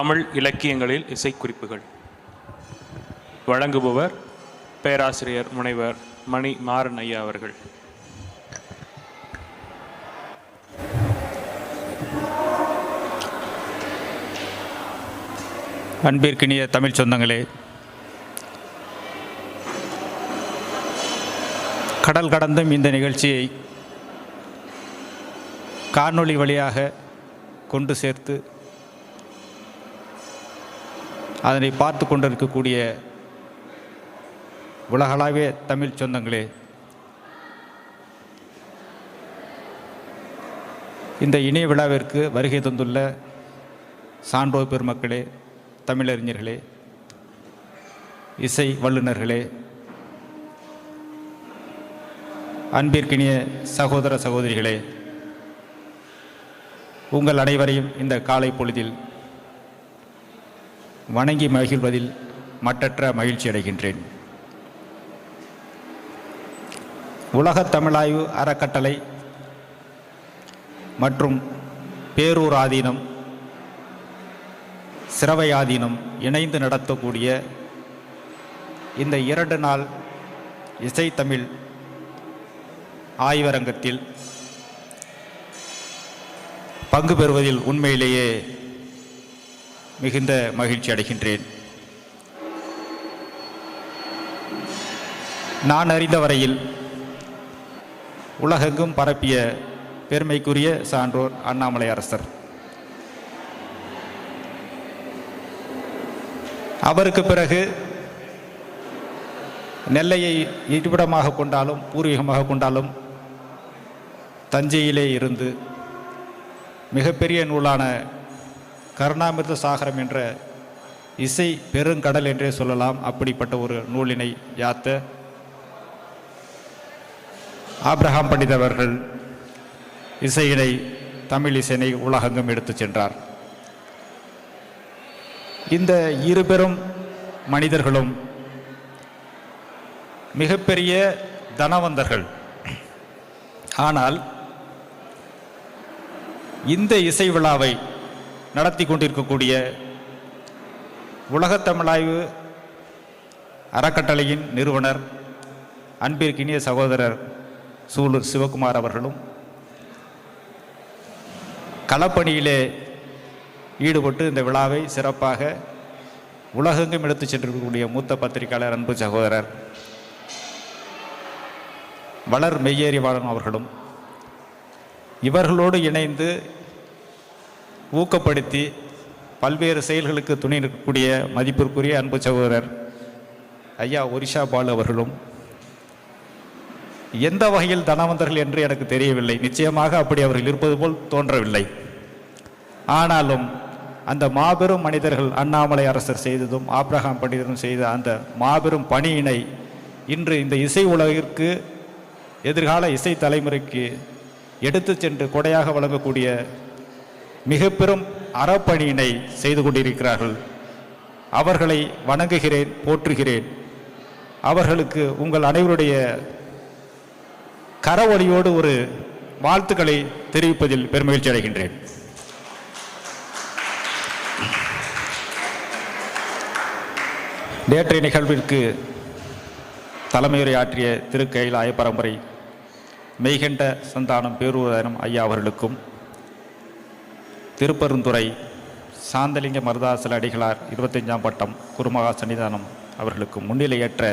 தமிழ் இலக்கியங்களில் இசைக்குறிப்புகள். வழங்குபவர் பேராசிரியர் முனைவர் மணி மாறன் ஐயா அவர்கள். அன்பிற்கினிய தமிழ் சொந்தங்களே, கடல் கடந்தும் இந்த நிகழ்ச்சியை காணொளி வழியாக கொண்டு சேர்த்து அதனை பார்த்து கொண்டிருக்கக்கூடிய உலகளாவிய தமிழ் சொந்தங்களே, இந்த இணைய விழாவிற்கு வருகை தந்துள்ள சான்றோர் பெருமக்களே, தமிழறிஞர்களே, இசை வல்லுநர்களே, அன்பிற்கினிய சகோதர சகோதரிகளே, உங்கள் அனைவரையும் இந்த காலை பொழுதில் வணங்கி மகிழ்வதில் மட்டற்ற மகிழ்ச்சி அடைகின்றேன். உலகத் தமிழாய்வு அறக்கட்டளை மற்றும் பேரூர் ஆதீனம், சிரவை ஆதீனம் இணைந்து நடத்தக்கூடிய இந்த 2 நாள் இசைத்தமிழ் ஆய்வரங்கத்தில் பங்கு பெறுவதில் உண்மையிலேயே மிகுந்த மகிழ்ச்சி அடைகின்றேன். நான் அறிந்த வரையில் உலகெங்கும் பரப்பிய பெருமைக்குரிய சான்றோர் அண்ணாமலை அரசர், அவருக்கு பிறகு நெல்லையை இருப்பிடமாக கொண்டாலும் பூர்வீகமாக கொண்டாலும் தஞ்சையிலே இருந்து மிகப்பெரிய நூலான கருணாமிர்த சாகரம் என்ற இசை பெருங்கடல் என்றே சொல்லலாம், அப்படிப்பட்ட ஒரு நூலினை யாத்த ஆபிரகாம் பண்டிதர் அவர்கள் இசையினை, தமிழ் இசையினை உலகெங்கும் எடுத்து சென்றார். இந்த 2 பெரும் மனிதர்களும் மிகப்பெரிய தனவந்தர்கள். ஆனால் இந்த இசை விழாவை நடத்தி கொண்டிருக்கக்கூடிய உலகத் தமிழாய்வு அறக்கட்டளையின் நிறுவனர் அன்பிற்கினிய சகோதரர் சூலூர் சிவகுமார் அவர்களும், களப்பணியிலே ஈடுபட்டு இந்த விழாவை சிறப்பாக உலகெங்கும் எடுத்து சென்றிருக்கக்கூடிய மூத்த பத்திரிகையாளர் அன்பு சகோதரர் வளர் மெய்யேறிவாளன் அவர்களும், இவர்களோடு இணைந்து ஊக்கப்படுத்தி பல்வேறு செயல்களுக்கு துணை நிற்கக்கூடிய மதிப்பிற்குரிய அன்பு சகோதரர் ஐயா ஒரிஷா பாலு அவர்களும், எந்த வகையில் தனவந்தர்கள் என்று எனக்கு தெரியவில்லை, நிச்சயமாக அப்படி அவர்கள் இருப்பது போல் தோன்றவில்லை. ஆனாலும் அந்த மாபெரும் மனிதர்கள் அண்ணாமலை அரசர் செய்ததும் ஆபிரகாம் பண்டிதரும் செய்த அந்த மாபெரும் பணியினை இன்று இந்த இசை உலகிற்கு, எதிர்கால இசை தலைமுறைக்கு எடுத்து சென்று கொடையாக வழங்கக்கூடிய மிக பெரும் அறப்பணியினை செய்து கொண்டிருக்கிறார்கள். அவர்களை வணங்குகிறேன், போற்றுகிறேன். அவர்களுக்கு உங்கள் அனைவருடைய கரவொலியோடு ஒரு வாழ்த்துக்களை தெரிவிப்பதில் பெருமகிழ்ச்சி அடைகின்றேன். நேற்றைய நிகழ்விற்கு தலைமையுரை ஆற்றிய திருக்கைலாய பரம்பரை மெய்கண்ட சந்தானம் பேரூராயணம் ஐயா அவர்களுக்கும், திருப்பெருந்துறை சாந்தலிங்க மருதாசல அடிகளார் 25ஆம் பட்டம் குருமகா சன்னிதானம் அவர்களுக்கும், முன்னிலையற்ற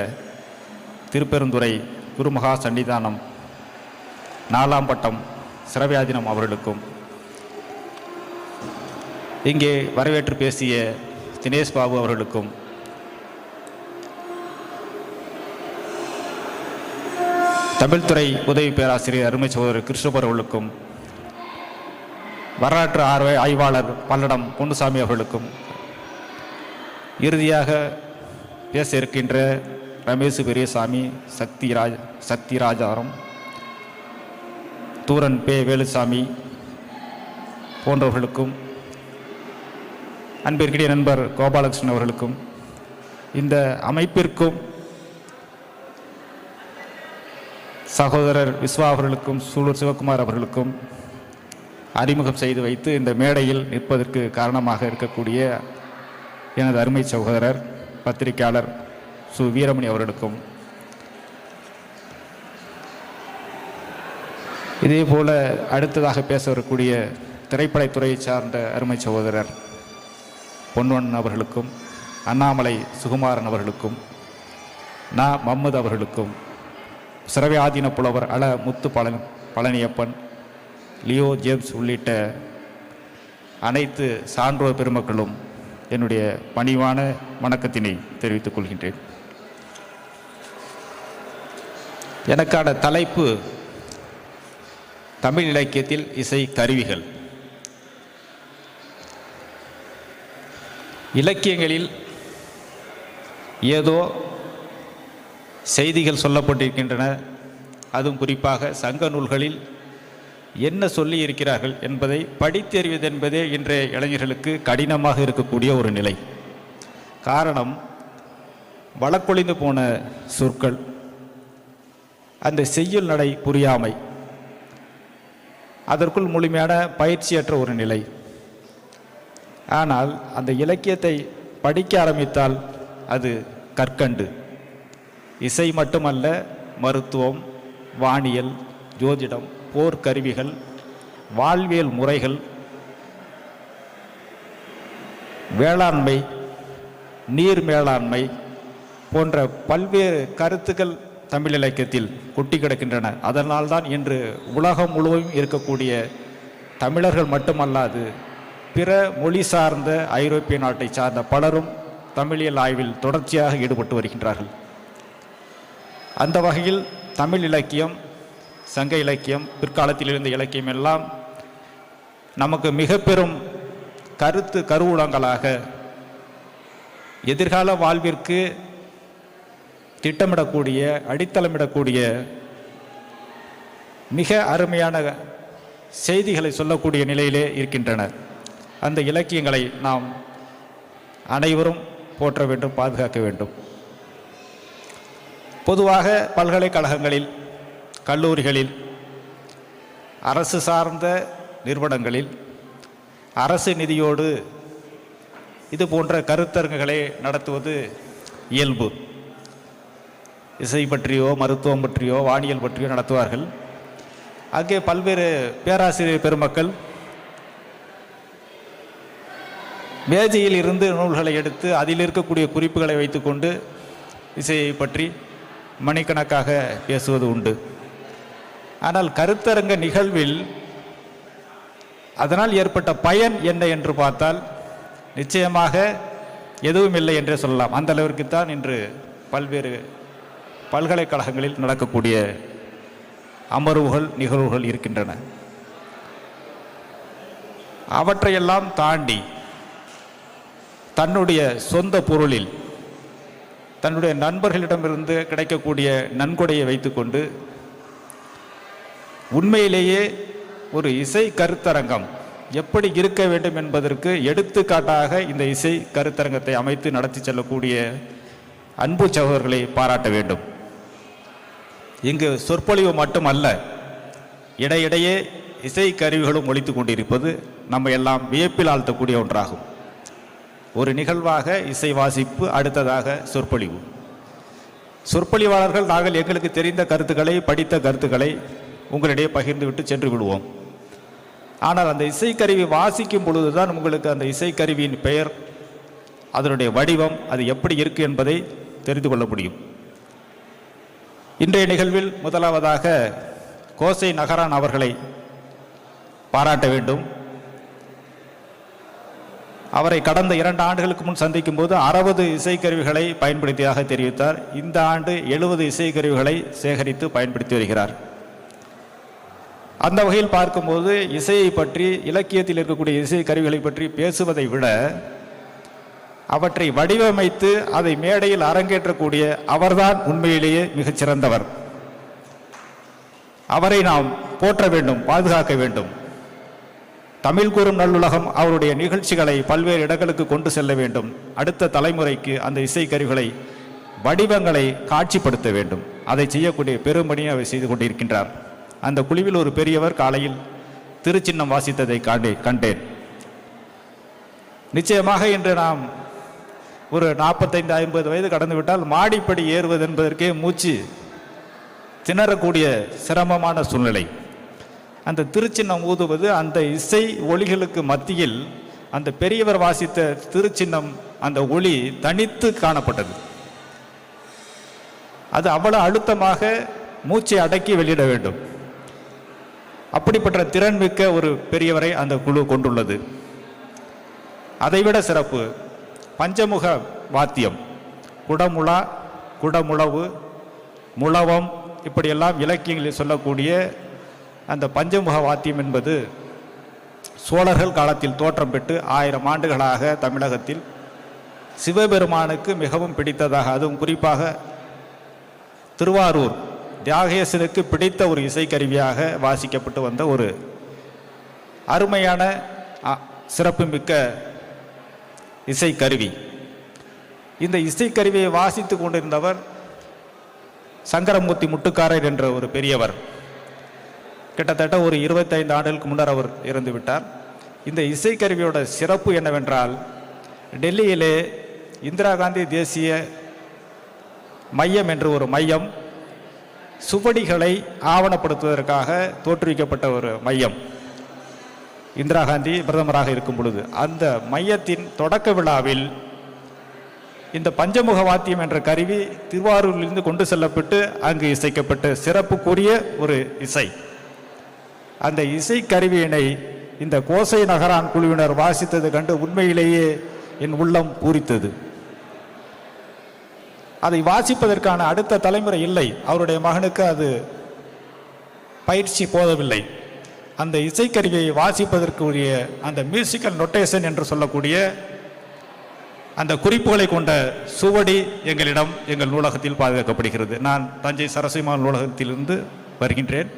திருப்பெருந்துறை குருமகா சன்னிதானம் 4ஆம் பட்டம் சிரவியாதீனம் அவர்களுக்கும், இங்கே வரவேற்று பேசிய தினேஷ் பாபு அவர்களுக்கும், தமிழ்துறை உதவி பேராசிரியர் அருமை சகோதரர் கிருஷ்ணபர் அவர்களுக்கும், வரலாற்று ஆய்வாளர் பல்லடம் பொன்னுசாமி அவர்களுக்கும், இறுதியாக பேச இருக்கின்ற ரமேஷ் பெரியசாமி, சக்திராஜாரம், தூரன் பே வேலுசாமி போன்றவர்களுக்கும், அன்பிற்கிடையே நண்பர் கோபாலகிருஷ்ணன் அவர்களுக்கும், இந்த அமைப்பிற்கும் சகோதரர் விஸ்வா அவர்களுக்கும் சூலூர் சிவகுமார் அவர்களுக்கும் அறிமுகம் செய்து வைத்து இந்த மேடையில் நிற்பதற்கு காரணமாக இருக்கக்கூடிய எனது அருமை சகோதரர் பத்திரிகையாளர் சு வீரமணி அவர்களுக்கும், இதே போல அடுத்ததாக பேச வரக்கூடிய திரைப்படத்துறையை சார்ந்த அருமை சகோதரர் பொன்வன் அவர்களுக்கும், அண்ணாமலை சுகுமாரன் அவர்களுக்கும், முகமது அவர்களுக்கும், சிறவை ஆதீன புலவர் அல முத்து பழனியப்பன், லியோ ஜேம்ஸ் உள்ளிட்ட அனைத்து சான்றோர் பெருமக்களும் என்னுடைய பணிவான வணக்கத்தினை தெரிவித்துக் கொள்கின்றேன். எனக்கான தலைப்பு தமிழ் இலக்கியத்தில் இசை கருவிகள். இலக்கியங்களில் ஏதோ செய்திகள் சொல்லப்பட்டிருக்கின்றன, அதுவும் குறிப்பாக சங்க நூல்களில் என்ன சொல்லி இருக்கிறார்கள் என்பதை படித்தறிவது என்பதே இன்றைய இளைஞர்களுக்கு கடினமாக இருக்கக்கூடிய ஒரு நிலை. காரணம், வழக்கொழிந்து போன சொற்கள், அந்த செய்யுள் நடை புரியாமை, அதற்குள் முழுமையான பயிற்சியற்ற ஒரு நிலை. ஆனால் அந்த இலக்கியத்தை படிக்க ஆரம்பித்தால் அது கற்கண்டு. இசை மட்டுமல்ல, மருத்துவம், வானியல், ஜோதிடம், போர்க்கருவிகள், வாழ்வியல் முறைகள், வேளாண்மை, நீர் மேலாண்மை போன்ற பல்வேறு கருத்துக்கள் தமிழ் இலக்கியத்தில் கொட்டி கிடக்கின்றன. அதனால்தான் இன்று உலகம் முழுவதும் இருக்கக்கூடிய தமிழர்கள் மட்டுமல்லாது பிற மொழி சார்ந்த ஐரோப்பிய நாட்டை சார்ந்த பலரும் தமிழியல் ஆய்வில் தொடர்ச்சியாக ஈடுபட்டு வருகின்றார்கள். அந்த வகையில் தமிழ் இலக்கியம், சங்க இலக்கியம், பிற்காலத்தில் இருந்த இலக்கியம் எல்லாம் நமக்கு மிக பெரும் கருவூலங்களாக எதிர்கால வாழ்விற்கு திட்டமிடக்கூடிய, அடித்தளமிடக்கூடிய மிக அருமையான செய்திகளை சொல்லக்கூடிய நிலையிலே இருக்கின்றன. அந்த இலக்கியங்களை நாம் அனைவரும் போற்ற வேண்டும், பாதுகாக்க வேண்டும். பொதுவாக பல்கலைக்கழகங்களில், கல்லூரிகளில், அரசு சார்ந்த நிறுவனங்களில் அரசு நிதியோடு இது போன்ற கருத்தரங்குகளை நடத்துவது இயல்பு. இசை பற்றியோ, மருத்துவம் பற்றியோ, வானியல் பற்றியோ நடத்துவார்கள். அங்கே பல்வேறு பேராசிரியர் பெருமக்கள் மேஜையில் இருந்து நூல்களை எடுத்து அதில் இருக்கக்கூடிய குறிப்புகளை வைத்துக்கொண்டு இசையை பற்றி மணிக்கணக்காக பேசுவது உண்டு. ஆனால் கருத்தரங்க நிகழ்வில் அதனால் ஏற்பட்ட பயன் என்ன என்று பார்த்தால் நிச்சயமாக எதுவும் இல்லை என்றே சொல்லலாம். அந்த அளவிற்குத்தான் இன்று பல்வேறு பல்கலைக்கழகங்களில் நடக்கக்கூடிய அமர்வுகள், நிகழ்வுகள் இருக்கின்றன. அவற்றையெல்லாம் தாண்டி தன்னுடைய சொந்த பொருளில், தன்னுடைய நண்பர்களிடமிருந்து கிடைக்கக்கூடிய நன்கொடையை வைத்துக்கொண்டு உண்மையிலேயே ஒரு இசை கருத்தரங்கம் எப்படி இருக்க வேண்டும் என்பதற்கு எடுத்துக்காட்டாக இந்த இசை கருத்தரங்கத்தை அமைத்து நடத்தி செல்லக்கூடிய அன்பு சகோதரர்களை பாராட்ட வேண்டும். இங்கு சொற்பொழிவு மட்டுமல்ல, இடையிடையே இசை கருவிகளும் ஒலித்து கொண்டிருப்பது நம்ம எல்லாம் வியப்பில் ஆழ்த்தக்கூடிய ஒன்றாகும். ஒரு நிகழ்வாக இசை வாசிப்பு, அடுத்ததாக சொற்பொழிவு. சொற்பொழிவாளர்கள் நாங்கள் எங்களுக்கு தெரிந்த கருத்துக்களை, படித்த கருத்துக்களை உங்களிடையே பகிர்ந்துவிட்டு சென்று விடுவோம். ஆனால் அந்த இசைக்கருவி வாசிக்கும் பொழுதுதான் உங்களுக்கு அந்த இசைக்கருவியின் பெயர், அதனுடைய வடிவம், அது எப்படி இருக்கு என்பதை தெரிந்து கொள்ள முடியும். இன்றைய நிகழ்வில் முதலாவதாக கோசை நகரான் அவர்களை பாராட்ட வேண்டும். அவரை கடந்த 2 ஆண்டுகளுக்கு முன் சந்திக்கும் போது 60 இசைக்கருவிகளை பயன்படுத்தியதாக தெரிவித்தார். இந்த ஆண்டு 70 இசைக்கருவிகளை சேகரித்து பயன்படுத்தி வருகிறார். அந்த வகையில் பார்க்கும்போது இசையை பற்றி, இலக்கியத்தில் இருக்கக்கூடிய இசை கருவிகளை பற்றி பேசுவதை விட அவற்றை வடிவமைத்து அதை மேடையில் அரங்கேற்றக்கூடிய அவர்தான் உண்மையிலேயே மிகச்சிறந்தவர். அவரை நாம் போற்ற வேண்டும், பாதுகாக்க வேண்டும். தமிழ் கூறும் நல்லுலகம் அவருடைய நிகழ்ச்சிகளை பல்வேறு இடங்களுக்கு கொண்டு செல்ல வேண்டும். அடுத்த தலைமுறைக்கு அந்த இசைக்கருவிகளை, வடிவங்களை காட்சிப்படுத்த வேண்டும். அதை செய்யக்கூடிய பெரும்பணியை அவர் செய்து கொண்டிருக்கின்றார். அந்த குழுவில் ஒரு பெரியவர் காலையில் திருச்சின்னம் வாசித்ததை கண்டேன். நிச்சயமாக இன்று நாம் ஒரு 45-50 வயது கடந்து விட்டால் மாடிப்படி ஏறுவது என்பதற்கே மூச்சு திணறக்கூடிய சிரமமான சூழ்நிலை. அந்த திருச்சின்னம் ஊதுவது, அந்த இசை ஒளிகளுக்கு மத்தியில் அந்த பெரியவர் வாசித்த திருச்சின்னம் அந்த ஒளி தனித்து காணப்பட்டது. அது அவ்வளவு அழுத்தமாக மூச்சை அடக்கி வெளியிட வேண்டும். அப்படிப்பட்ட திறன்மிக்க ஒரு பெரியவரை அந்த குழு கொண்டுள்ளது. அதைவிட சிறப்பு, பஞ்சமுக வாத்தியம், குடமுழா, குடமுழவு, முழவம், இப்படியெல்லாம் இலக்கியங்களில் சொல்லக்கூடிய அந்த பஞ்சமுக வாத்தியம் என்பது சோழர்கள் காலத்தில் தோற்றம் பெற்று 1000 ஆண்டுகளாக தமிழகத்தில் சிவபெருமானுக்கு மிகவும் பிடித்ததாக, அதுவும் குறிப்பாக திருவாரூர் தியாகேசனுக்கு பிடித்த ஒரு இசைக்கருவியாக வாசிக்கப்பட்டு வந்த ஒரு அருமையான சிறப்புமிக்க இசைக்கருவி. இந்த இசைக்கருவியை வாசித்து கொண்டிருந்தவர் சங்கரமூர்த்தி முட்டுக்காரர் என்ற ஒரு பெரியவர். கிட்டத்தட்ட ஒரு 25 ஆண்டுகளுக்கு முன்னர் அவர் இறந்து விட்டார். இந்த இசைக்கருவியோட சிறப்பு என்னவென்றால், டெல்லியிலே இந்திரா காந்தி தேசிய மையம் என்று ஒரு மையம், சுவடிகளை ஆவணப்படுத்துவதற்காக தோற்றுவிக்கப்பட்ட ஒரு மையம். இந்திரா காந்தி பிரதமராக இருக்கும் பொழுது அந்த மையத்தின் தொடக்க விழாவில் இந்த பஞ்சமுக வாத்தியம் என்ற கருவி திருவாரூரிலிருந்து கொண்டு செல்லப்பட்டு அங்கு இசைக்கப்பட்ட சிறப்புக்குரிய ஒரு இசை. அந்த இசை கருவியினை இந்த கோசை நகரான் குழுவினர் வாசித்தது கண்டு உண்மையிலேயே என் உள்ளம் பூரித்தது. அதை வாசிப்பதற்கான அடுத்த தலைமுறை இல்லை. அவருடைய மகனுக்கு அது பயிற்சி போதவில்லை. அந்த இசைக்கருவியை வாசிப்பதற்குரிய அந்த மியூசிக்கல் நொட்டேஷன் என்று சொல்லக்கூடிய அந்த குறிப்புகளை கொண்ட சுவடி எங்களிடம் எங்கள் நூலகத்தில் பாதுகாக்கப்படுகிறது. நான் தஞ்சை சரஸ்வதிமால் நூலகத்திலிருந்து வருகின்றேன்.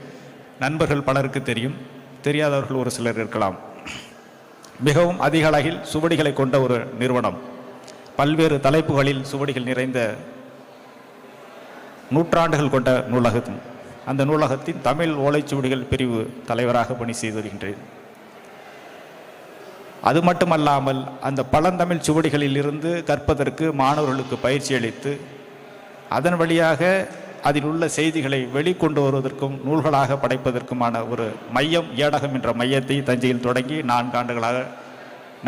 நண்பர்கள் பலருக்கு தெரியும், தெரியாதவர்கள் ஒரு சிலர் இருக்கலாம். மிகவும் அதிக அளவில் சுவடிகளை கொண்ட ஒரு நிறுவனம். பல்வேறு தலைப்புகளில் சுவடிகள் நிறைந்த நூற்றாண்டுகள் கொண்ட நூலகம். அந்த நூலகத்தின் தமிழ் ஓலைச்சுவடிகள் பிரிவு தலைவராக பணி செய்து வருகின்றேன். அது மட்டுமல்லாமல் அந்த பழந்தமிழ் சுவடிகளில் இருந்து கற்பதற்கு மாணவர்களுக்கு பயிற்சி அளித்து அதன் வழியாக அதில் உள்ள செய்திகளை வெளிக்கொண்டு வருவதற்கும் நூல்களாக படைப்பதற்குமான ஒரு மையம், ஏடகம் என்ற மையத்தை தஞ்சையில் தொடங்கி 4 ஆண்டுகளாக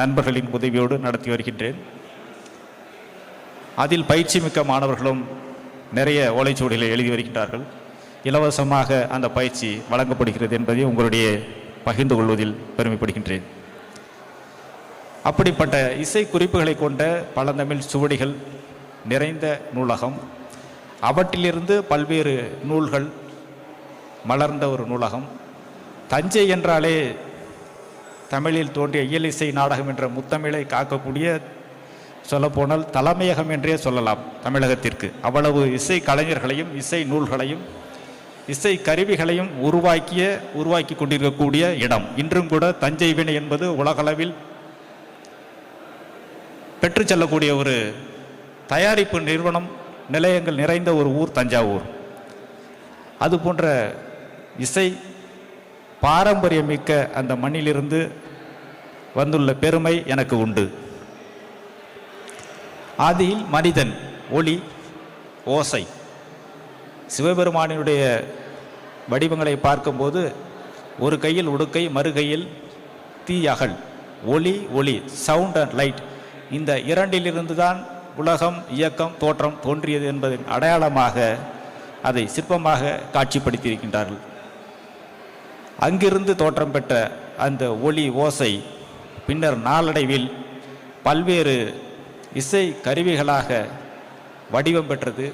நண்பர்களின் உதவியோடு நடத்தி வருகின்றேன். அதில் பயிற்சி மிக்க மாணவர்களும் நிறைய ஓலைச்சுவடிகளை எழுதி வருகின்றார்கள். இலவசமாக அந்த பயிற்சி வழங்கப்படுகிறது என்பதை உங்களுடைய பகிர்ந்து கொள்வதில் பெருமைப்படுகின்றேன். அப்படிப்பட்ட இசை குறிப்புகளை கொண்ட பழந்தமிழ் சுவடிகள் நிறைந்த நூலகம். அவற்றிலிருந்து பல்வேறு நூல்கள் மலர்ந்த ஒரு நூலகம். தஞ்சை என்றாலே தமிழில் தோன்றிய இயலிசை நாடகம் என்ற முத்தமிழை காக்கக்கூடிய, சொல்லப்போனால் தலைமையகம் என்றே சொல்லலாம் தமிழகத்திற்கு. அவ்வளவு இசை கலைஞர்களையும் இசை நூல்களையும் இசை கருவிகளையும் உருவாக்கி கொண்டிருக்கக்கூடிய இடம். இன்றும் கூட தஞ்சை வீணை என்பது உலகளவில் பெற்று செல்லக்கூடிய ஒரு தயாரிப்பு நிறுவனம், நிலையங்கள் நிறைந்த ஒரு ஊர் தஞ்சாவூர். அது போன்ற இசை பாரம்பரியமிக்க அந்த மண்ணிலிருந்து வந்துள்ள பெருமை எனக்கு உண்டு. ஆதியில் மனிதன், ஒளி, ஓசை. சிவபெருமானினுடைய வடிவங்களை பார்க்கும்போது ஒரு கையில் உடுக்கை, மறு கையில் தீ அகல், ஒளி, சவுண்ட் அண்ட் லைட். இந்த இரண்டிலிருந்து தான் உலகம், இயக்கம், தோற்றம் தோன்றியது என்பதன் அடையாளமாக அதை சிற்பமாக காட்சிப்படுத்தியிருக்கின்றார்கள். அங்கிருந்து தோற்றம் பெற்ற அந்த ஒளி, ஓசை பின்னர் நாளடைவில் பல்வேறு இசை கருவிகளாக வடிவம் பெற்றது.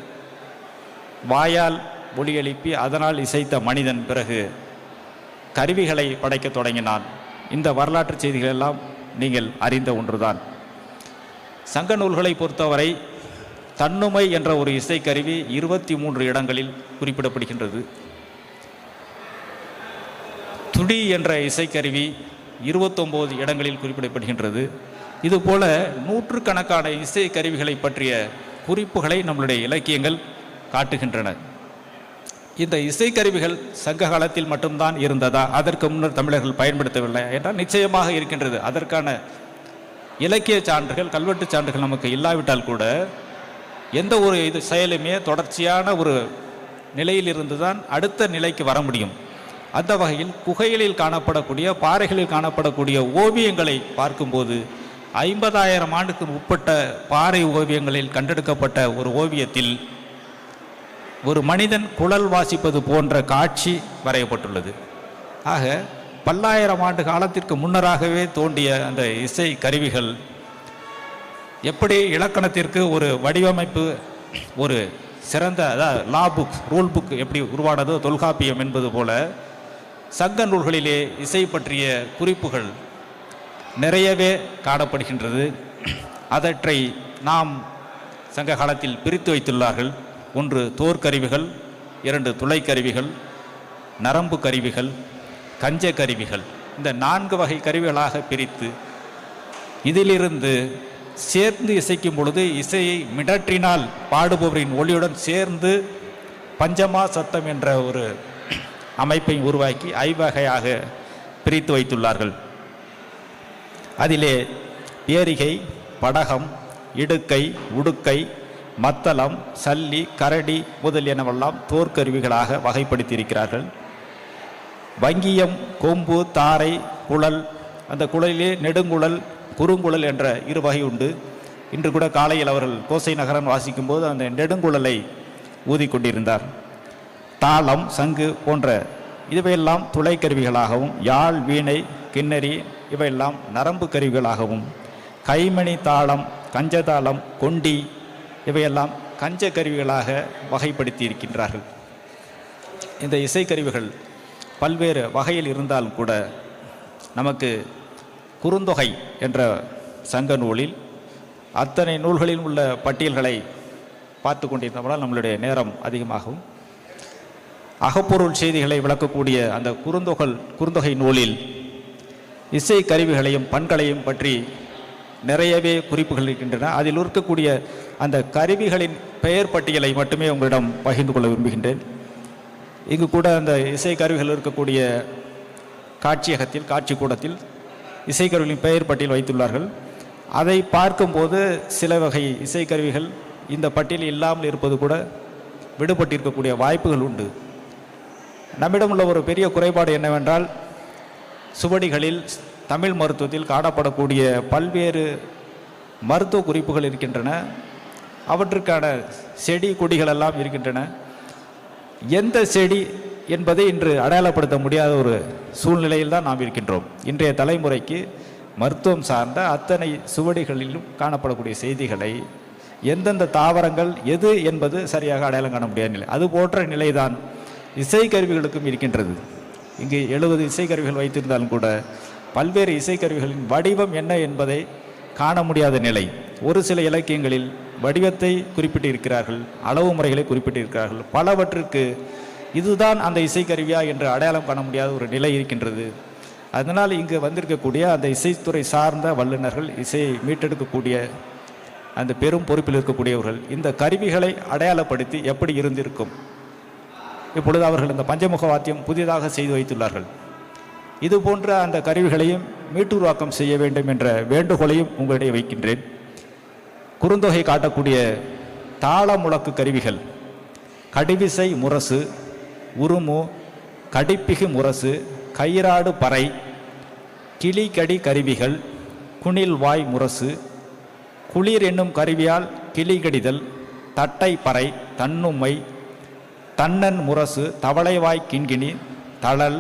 வாயால் ஒலி எழுப்பி அதனால் இசைத்த மனிதன் பிறகு கருவிகளை படைக்க தொடங்கினான். இந்த வரலாற்று செய்திகள் எல்லாம் நீங்கள் அறிந்த ஒன்றுதான். சங்க நூல்களை பொறுத்தவரை தன்னுமை என்ற ஒரு இசைக்கருவி 23 இடங்களில் குறிப்பிடப்படுகின்றது. துடி என்ற இசைக்கருவி 29 இடங்களில் குறிப்பிடப்படுகின்றது. இதுபோல நூற்றுக்கணக்கான இசை கருவிகளை பற்றிய குறிப்புகளை நம்மளுடைய இலக்கியங்கள் காட்டுகின்றன. இந்த இசைக்கருவிகள் சங்க காலத்தில் மட்டும்தான் இருந்ததா, அதற்கு முன்னர் தமிழர்கள் பயன்படுத்தவில்லை என்றால் நிச்சயமாக இருக்கின்றது. அதற்கான இலக்கிய சான்றுகள், கல்வெட்டு சான்றுகள் நமக்கு இல்லாவிட்டால் கூட எந்த ஒரு செயலுமே தொடர்ச்சியான ஒரு நிலையிலிருந்து தான் அடுத்த நிலைக்கு வர முடியும். அந்த வகையில் குகைகளில் காணப்படக்கூடிய, பாறைகளில் காணப்படக்கூடிய ஓவியங்களை பார்க்கும்போது 50,000 ஆண்டுக்கு உட்பட்ட பாறை ஓவியங்களில் கண்டெடுக்கப்பட்ட ஒரு ஓவியத்தில் ஒரு மனிதன் குழல் வாசிப்பது போன்ற காட்சி வரையப்பட்டுள்ளது. ஆக பல்லாயிரம் ஆண்டு காலத்திற்கு முன்னராகவே தோன்றிய அந்த இசை கருவிகள் எப்படி இலக்கணத்திற்கு ஒரு வடிவமைப்பு, ஒரு சிறந்த லா புக், ரூல் புக் எப்படி உருவானதோ தொல்காப்பியம் என்பது போல சங்க நூல்களிலே இசை பற்றிய குறிப்புகள் நிறையவே காணப்படுகின்றது. அதற்றை நாம் சங்க காலத்தில் பிரித்து வைத்துள்ளார்கள். 1 தோற்கருவிகள், 2 துளைக்கருவிகள், நரம்பு கருவிகள், கஞ்ச கருவிகள், இந்த 4 வகை கருவிகளாக பிரித்து இதிலிருந்து சேர்ந்து இசைக்கும் பொழுது இசையை மிடற்றினால் பாடுபவரின் ஒளியுடன் சேர்ந்து பஞ்சமா சத்தம் என்ற ஒரு அமைப்பை உருவாக்கி 5 வகையாக பிரித்து வைத்துள்ளார்கள். அதிலே பேரிகை, படகம், இடுக்கை, உடுக்கை, மத்தளம், சல்லி, கரடி முதலியனவெல்லாம் தோற்கருவிகளாக வகைப்படுத்தியிருக்கிறார்கள். வங்கியம், கொம்பு, தாரை, குழல், அந்த குழலிலே நெடுங்குழல், குறுங்குழல் என்ற 2 வகை உண்டு. இன்று கூட காலையில் அவர்கள் கோசை நகரம் வாசிக்கும்போது அந்த நெடுங்குழலை ஊதிக்கொண்டிருந்தார். தாளம், சங்கு போன்ற இவையெல்லாம் துளைக்கருவிகளாகவும், யாழ், வீணை, கிண்ணறி இவையெல்லாம் நரம்பு கருவிகளாகவும், கைமணி தாளம், கஞ்சதாளம், கொண்டி இவையெல்லாம் கஞ்ச கருவிகளாக வகைப்படுத்தி இருக்கின்றார்கள். இந்த இசைக்கருவிகள் பல்வேறு வகையில் இருந்தாலும் கூட நமக்கு குறுந்தொகை என்ற சங்க நூலில் அத்தனை நூல்களில் உள்ள பட்டியல்களை பார்த்து கொண்டிருந்தவனால் நம்மளுடைய நேரம் அதிகமாகும். அகப்பொருள் செய்திகளை விளக்கக்கூடிய அந்த குறுந்தொகை நூலில் இசை கருவிகளையும் பண்களையும் பற்றி நிறையவே குறிப்புகள் இருக்கின்றன. அதில் இருக்கக்கூடிய அந்த கருவிகளின் பெயர் பட்டியலை மட்டுமே உங்களிடம் பகிர்ந்து கொள்ள விரும்புகின்றேன். இங்கு கூட அந்த இசை கருவிகள் இருக்கக்கூடிய காட்சியகத்தில், காட்சி கூடத்தில் இசைக்கருவிகளின் பெயர் பட்டியல் வைத்துள்ளார்கள். அதை பார்க்கும்போது சில வகை இசைக்கருவிகள் இந்த பட்டியலில் இல்லாமல் இருப்பது கூட விடுபட்டிருக்கக்கூடிய வாய்ப்புகள் உண்டு. நம்மிடம் உள்ள ஒரு பெரிய குறைபாடு என்னவென்றால், சுவடிகளில் தமிழ் மருத்துவத்தில் காணப்படக்கூடிய பல்வேறு மருத்துவ குறிப்புகள் இருக்கின்றன. அவற்றுக்கான செடி கொடிகளெல்லாம் இருக்கின்றன. எந்த செடி என்பதை இன்று அடையாளப்படுத்த முடியாத ஒரு சூழ்நிலையில் தான் நாம் இருக்கின்றோம். இன்றைய தலைமுறைக்கு மருத்துவம் சார்ந்த அத்தனை சுவடிகளிலும் காணப்படக்கூடிய செய்திகளை எந்தெந்த தாவரங்கள் எது என்பது சரியாக அடையாளம் காண முடியாத நிலை, அது போன்ற நிலைதான் இசைக்கருவிகளுக்கும் இருக்கின்றது. இங்கு 70 இசைக்கருவிகள் வைத்திருந்தாலும் கூட பல்வேறு இசைக்கருவிகளின் வடிவம் என்ன என்பதை காண முடியாத நிலை. ஒரு சில இலக்கியங்களில் வடிவத்தை குறிப்பிட்டிருக்கிறார்கள், அளவு முறைகளை குறிப்பிட்டிருக்கிறார்கள். பலவற்றுக்கு இதுதான் அந்த இசைக்கருவியா என்று அடையாளம் காண முடியாத ஒரு நிலை இருக்கின்றது. அதனால் இங்கு வந்திருக்கக்கூடிய அந்த இசைத்துறை சார்ந்த வல்லுநர்கள், இசையை மீட்டெடுக்கக்கூடிய அந்த பெரும் பொறுப்பில் இருக்கக்கூடியவர்கள் இந்த கருவிகளை அடையாளப்படுத்தி எப்படி இருந்திருக்கும். இப்பொழுது அவர்கள் இந்த பஞ்சமுக வாத்தியம் புதிதாக செய்து வைத்துள்ளார்கள். இது போன்ற அந்த கருவிகளையும் மீட்டுருவாக்கம் செய்ய வேண்டும் என்ற வேண்டுகோளையும் உங்களிடையே வைக்கின்றேன். குறுந்தொகை காட்டக்கூடிய தாள முழக்கு கருவிகள், கடிவிசை முரசு, உருமு, கடிப்பிகு முரசு, கயிறாடு பறை, கிளிகடி கருவிகள், குணில்வாய் முரசு, குளிர் என்னும் கருவியால் கிளிகடிதல், தட்டை பறை, தன்னும்மை, தன்னன் முரசு, தவளைவாய் கிண்கிணி, தழல்,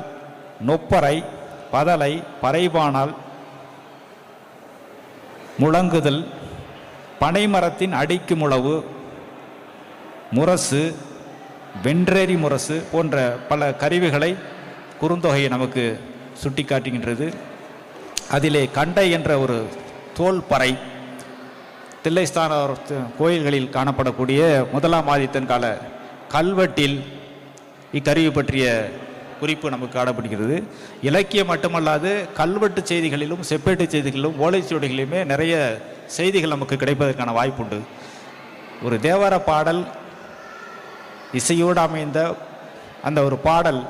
நொப்பறை, பதலை, பறைபானால், முழங்குதல், பனைமரத்தின் அடிக்கு முழவு, முரசு, வென்றேரி முரசு போன்ற பல கருவிகளை குறுந்தொகையை நமக்கு சுட்டி காட்டுகின்றது. அதிலே கண்டை என்ற ஒரு தோல் பறை, தில்லைஸ்தான கோயில்களில் காணப்படக்கூடிய 1ஆம் ஆதித்தன் கால கல்வெட்டில் இக்கருவி பற்றிய குறிப்பு நமக்கு காணப்படுகிறது. இலக்கியம் மட்டுமல்லாது கல்வெட்டு செய்திகளிலும், செப்பேட்டு செய்திகளிலும், ஓலைச்சுவடிகளிலுமே நிறைய செய்திகள் நமக்கு கிடைப்பதற்கான வாய்ப்புண்டு. ஒரு தேவார பாடல் இசையோடு அமைந்த அந்த ஒரு பாடல்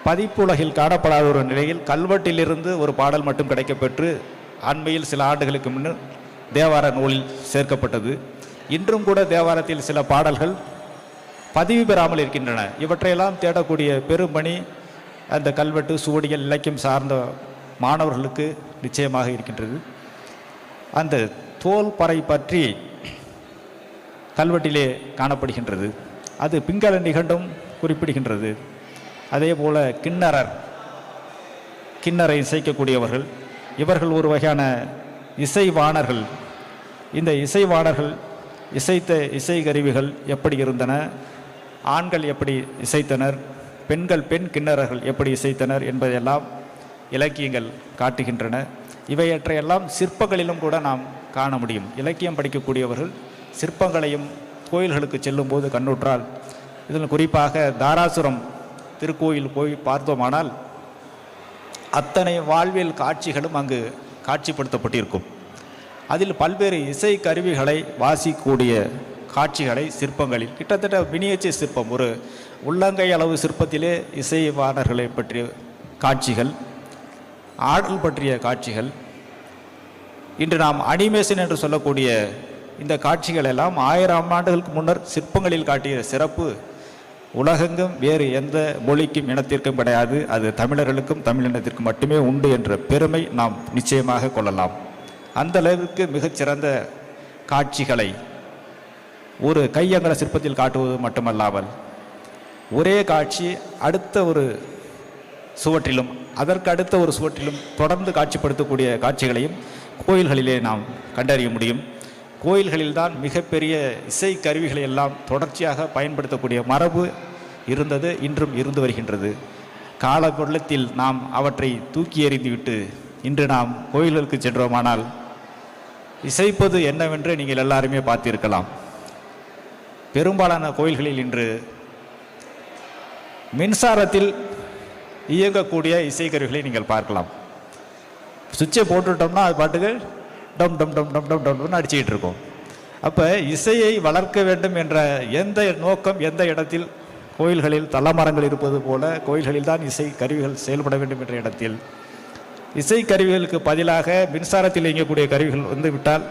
பதிப்புலகில் காணப்படாத ஒரு நிலையில் கல்வெட்டிலிருந்து ஒரு பாடல் மட்டும் கிடைக்கப்பெற்று அண்மையில் சில ஆண்டுகளுக்கு முன்னர் தேவார நூலில் சேர்க்கப்பட்டது. இன்றும் கூட தேவாரத்தில் சில பாடல்கள் பதிவு பெறாமல் இருக்கின்றன. இவற்றையெல்லாம் தேடக்கூடிய பெரும்பணி அந்த கல்வெட்டு சுவடிகள் இலக்கியம் சார்ந்த மாணவர்களுக்கு நிச்சயமாக இருக்கின்றது. அந்த தோல் பறை பற்றி கல்வெட்டிலே காணப்படுகின்றது. அது பிங்கள நிகண்டும் குறிப்பிடுகின்றது. அதே போல கிண்ணறை இசைக்கக்கூடியவர்கள், இவர்கள் ஒரு வகையான இசைவாணர்கள். இந்த இசைவாணர்கள் இசைத்த இசை கருவிகள் எப்படி இருந்தன, ஆண்கள் எப்படி இசைத்தனர், பெண் கிண்ணறர்கள் எப்படி இசைத்தனர் என்பதையெல்லாம் இலக்கியங்கள் காட்டுகின்றன. இவையற்றையெல்லாம் சிற்பங்களிலும் கூட நாம் காண முடியும். இலக்கியம் படிக்கக்கூடியவர்கள் சிற்பங்களையும் கோயில்களுக்கு செல்லும்போது கண்ணுற்றால், இதில் குறிப்பாக தாராசுரம் திருக்கோயில் போய் பார்த்தோமானால் அத்தனை வாழ்வியல் காட்சிகளும் அங்கு காட்சிப்படுத்தப்பட்டிருக்கும். அதில் பல்வேறு இசை கருவிகளை வாசிக்கக்கூடிய காட்சிகளை சிற்பங்களில் கிட்டத்தட்ட மினியேச்சர் சிற்பம், ஒரு உள்ளங்கை அளவு சிற்பத்திலே இசைவாணர்களை பற்றிய காட்சிகள், ஆடல் பற்றிய காட்சிகள், இன்று நாம் அனிமேஷன் என்று சொல்லக்கூடிய இந்த காட்சிகள் எல்லாம் 1000 ஆண்டுகளுக்கு முன்னர் சிற்பங்களில் காட்டிய சிறப்பு உலகெங்கும் வேறு எந்த மொழிக்கும் இனத்திற்கும் கிடையாது. அது தமிழர்களுக்கும் தமிழினத்திற்கும் மட்டுமே உண்டு என்ற பெருமை நாம் நிச்சயமாக கொள்ளலாம். அந்த அளவுக்கு மிகச்சிறந்த காட்சிகளை ஒரு கையங்கல சிற்பத்தில் காட்டுவது மட்டுமல்லாமல், ஒரே காட்சி அடுத்த ஒரு சுவற்றிலும் அதற்கு அடுத்த ஒரு சுவற்றிலும் தொடர்ந்து காட்சிப்படுத்தக்கூடிய காட்சிகளையும் கோயில்களிலே நாம் கண்டறிய முடியும். கோயில்களில்தான் மிகப்பெரிய இசை கருவிகளை எல்லாம் தொடர்ச்சியாக பயன்படுத்தக்கூடிய மரபு இருந்தது, இன்றும் இருந்து வருகின்றது. காலகொள்ளத்தில் நாம் அவற்றை தூக்கி எறிந்துவிட்டு இன்று நாம் கோயில்களுக்கு சென்றோமானால் இசைப்பது என்னவென்று நீங்கள் எல்லாருமே பார்த்திருக்கலாம். பெரும்பாலான கோயில்களில் இன்று மின்சாரத்தில் இயங்கக்கூடிய இசைக்கருவிகளை நீங்கள் பார்க்கலாம். சுவிட்சை போட்டுவிட்டோம்னா அது பாட்டுக்கு டம் டம் டம் டம் டம் டம்னு அடிச்சுக்கிட்டு இருக்கோம். அப்போ இசையை வளர்க்க வேண்டும் என்ற எந்த நோக்கம், எந்த இடத்தில் கோயில்களில் தலமரங்கள் இருப்பது போல கோயில்களில் தான் இசை கருவிகள் செயல்பட வேண்டும் என்ற இடத்தில் இசை கருவிகளுக்கு பதிலாக மின்சாரத்தில் இயங்கக்கூடிய கருவிகள் வந்து விட்டால்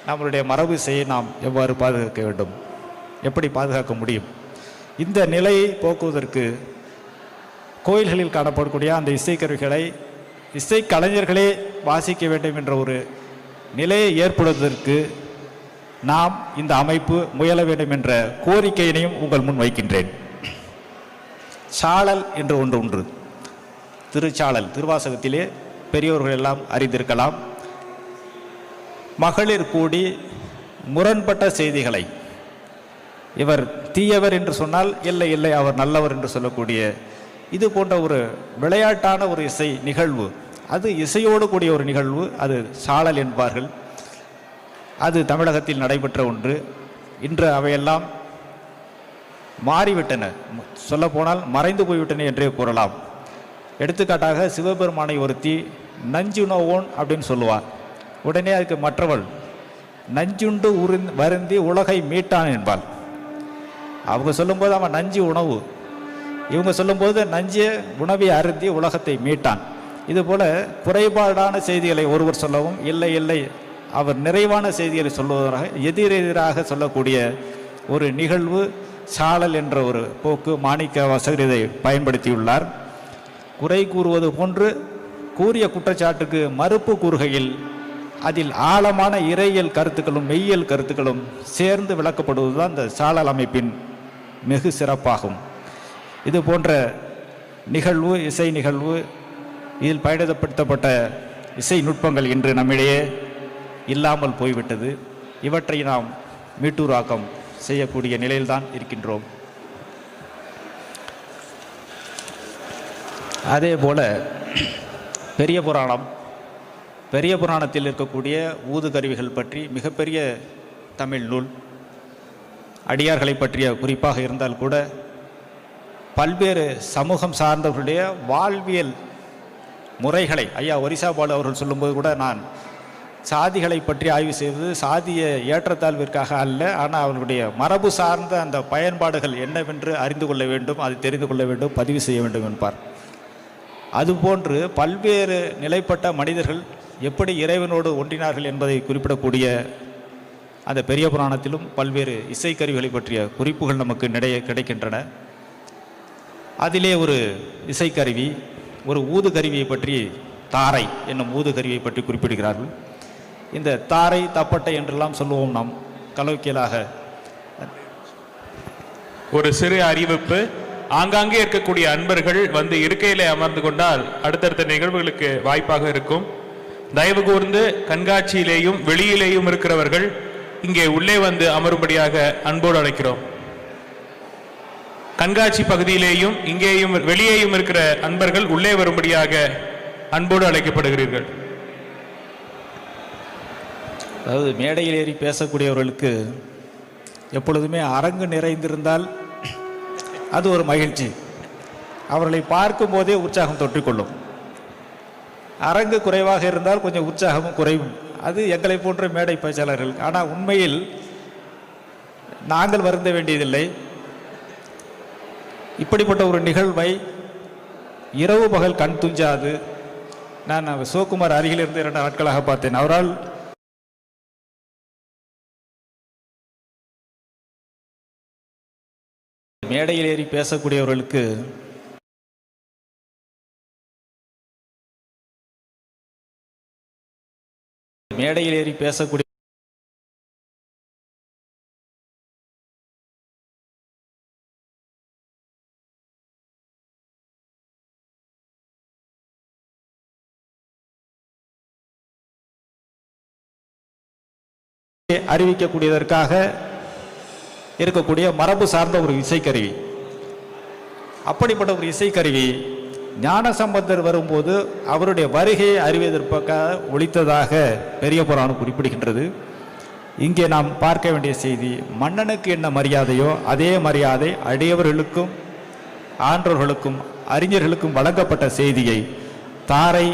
நம்மளுடைய மரபு இசையை நாம் எவ்வாறு பாதுகாக்க வேண்டும், எப்படி பாதுகாக்க முடியும்? இந்த நிலையை போக்குவதற்கு கோயில்களில் காணப்படக்கூடிய அந்த இசைக்கருவிகளை இசை கலைஞர்களே வாசிக்க வேண்டும் என்ற ஒரு நிலையை ஏற்படுவதற்கு நாம் இந்த அமைப்பு முயல வேண்டும் என்ற கோரிக்கையினையும் உங்கள் முன் வைக்கின்றேன். சாழல் என்று ஒன்று உண்டு. திருச்சாழல் திருவாசகத்திலே பெரியோர்கள் எல்லாம் அறிந்திருக்கலாம். மகளிர் கூடி முரண்பட்ட செய்திகளை, இவர் தீயவர் என்று சொன்னால் இல்லை இல்லை அவர் நல்லவர் என்று சொல்லக்கூடிய இது போன்ற ஒரு விளையாட்டான ஒரு இசை நிகழ்வு, அது இசையோடு கூடிய ஒரு நிகழ்வு, அது சாழல் என்பார்கள். அது தமிழகத்தில் நடைபெற்ற ஒன்று. இன்று அவையெல்லாம் மாறிவிட்டன, சொல்லப்போனால் மறைந்து போய்விட்டன என்றே கூறலாம். எடுத்துக்காட்டாக சிவபெருமானை ஒருத்தி நஞ்சுணவோன் அப்படின்னு சொல்லுவார். உடனே அதுக்கு மற்றவள் நஞ்சுண்டு வருந்தி உலகை மீட்டான் என்பாள். அவங்க சொல்லும்போது அவன் நஞ்சு உணவு, இவங்க சொல்லும்போது நஞ்சு உணவை அருந்தி உலகத்தை மீட்டான். இதுபோல குறைபாடான செய்திகளை ஒருவர் சொல்லவும், இல்லை இல்லை அவர் நிறைவான செய்திகளை சொல்வதாக எதிரெதிராக சொல்லக்கூடிய ஒரு நிகழ்வு சாழல் என்ற ஒரு போக்கு மாணிக்க வாசகர் இதை பயன்படுத்தியுள்ளார். குறை கூறுவது போன்று கூறிய குற்றச்சாட்டுக்கு மறுப்பு கூறுகையில் அதில் ஆழமான இறையியல் கருத்துக்களும் மெய்யியல் கருத்துக்களும் சேர்ந்து விளக்கப்படுவதுதான் இந்த சாழல் அமைப்பின் மிகு சிறப்பாகும். இது போன்ற நிகழ்வு, இசை நிகழ்வு, இதில் பயன்படுத்தப்பட்ட இசை நுட்பங்கள் இன்று நம்மிடையே இல்லாமல் போய்விட்டது. இவற்றை நாம் மீட்டூராக்கம் செய்யக்கூடிய நிலையில்தான் இருக்கின்றோம். அதே போல பெரிய புராணத்தில் இருக்கக்கூடிய ஊது கருவிகள் பற்றி மிகப்பெரிய தமிழ் நூல், அடியார்களை பற்றிய குறிப்பாக இருந்தால் கூட பல்வேறு சமூகம் சார்ந்தவர்களுடைய வாழ்வியல் முறைகளை ஐயா ஒரிசா பாலு அவர்கள் சொல்லும்போது கூட, நான் சாதிகளை பற்றி ஆய்வு செய்வது சாதிய ஏற்றத்தாழ்விற்காக அல்ல, ஆனால் அவர்களுடைய மரபு சார்ந்த அந்த பயன்பாடுகள் என்னவென்று அறிந்து கொள்ள வேண்டும், அதை தெரிந்து கொள்ள வேண்டும், பதிவு செய்ய வேண்டும் என்பார். அதுபோன்று பல்வேறு நிலைப்பட்ட மனிதர்கள் எப்படி இறைவனோடு ஒன்றினார்கள் என்பதை குறிப்பிடக்கூடிய அந்த பெரிய புராணத்திலும் பல்வேறு இசைக்கருவிகளை பற்றிய குறிப்புகள் நமக்கு நிறைய கிடைக்கின்றன. அதிலே ஒரு இசைக்கருவி, ஒரு ஊதுகருவியை பற்றி, தாரை என்னும் ஊதுகருவியை பற்றி குறிப்பிடுகிறார்கள். இந்த தாரை, தப்பட்டை என்றெல்லாம் சொல்லுவோம் நாம் கலோக்கியலாக. ஒரு சிறு அறிவிப்பு, ஆங்காங்கே இருக்கக்கூடிய அன்பர்கள் வந்து இருக்கையிலே அமர்ந்து கொண்டால் அடுத்தடுத்த நிகழ்வுகளுக்கு வாய்ப்பாக இருக்கும். தயவு கூர்ந்து கண்காட்சியிலேயும் வெளியிலேயும் இருக்கிறவர்கள் இங்கே உள்ளே வந்து அமரும்படியாக அன்போடு அழைக்கிறோம். கண்காட்சி பகுதியிலேயும் இங்கேயும் வெளியேயும் இருக்கிற அன்பர்கள் உள்ளே வரும்படியாக அன்போடு அழைக்கப்படுகிறீர்கள். அதாவது மேடையில் ஏறி பேசக்கூடியவர்களுக்கு எப்பொழுதுமே அரங்கு நிறைந்திருந்தால் அது ஒரு மகிழ்ச்சி. அவர்களை பார்க்கும் போதே உற்சாகம் தொற்றிக்கொள்ளும். அரங்கு குறைவாக இருந்தால் கொஞ்சம் உற்சாகமும் குறையும். அது எங்களை போன்ற மேடை பேச்சாளர்கள். ஆனால் உண்மையில் நாங்கள் வருந்த வேண்டியதில்லை. இப்படிப்பட்ட ஒரு நிகழ்வை இரவு பகல் கண் துஞ்சாது. நான் சிவகுமார் அருகில் இருந்து 2 நாட்களாக பார்த்தேன். அவரால் மேடையில் ஏறி பேசக்கூடியவர்களுக்கு மேடையில் ஏறி பேசக்கூடிய அறிவிக்கக்கூடியதற்காக இருக்கக்கூடிய மரபு சார்ந்த ஒரு இசைக்கருவி. அப்படிப்பட்ட ஒரு இசைக்கருவி ஞானசம்பந்தர் வரும்போது அவருடைய வருகையை அறிவதற்காக ஒலித்ததாக பெரிய புராணம் குறிப்பிடுகின்றது. இங்கே நாம் பார்க்க வேண்டிய செய்தி, மன்னனுக்கு என்ன மரியாதையோ அதே மரியாதை அடியவர்களுக்கும் ஆன்றோர்களுக்கும் அறிஞர்களுக்கும் வழங்கப்பட்ட செய்தியை தாரை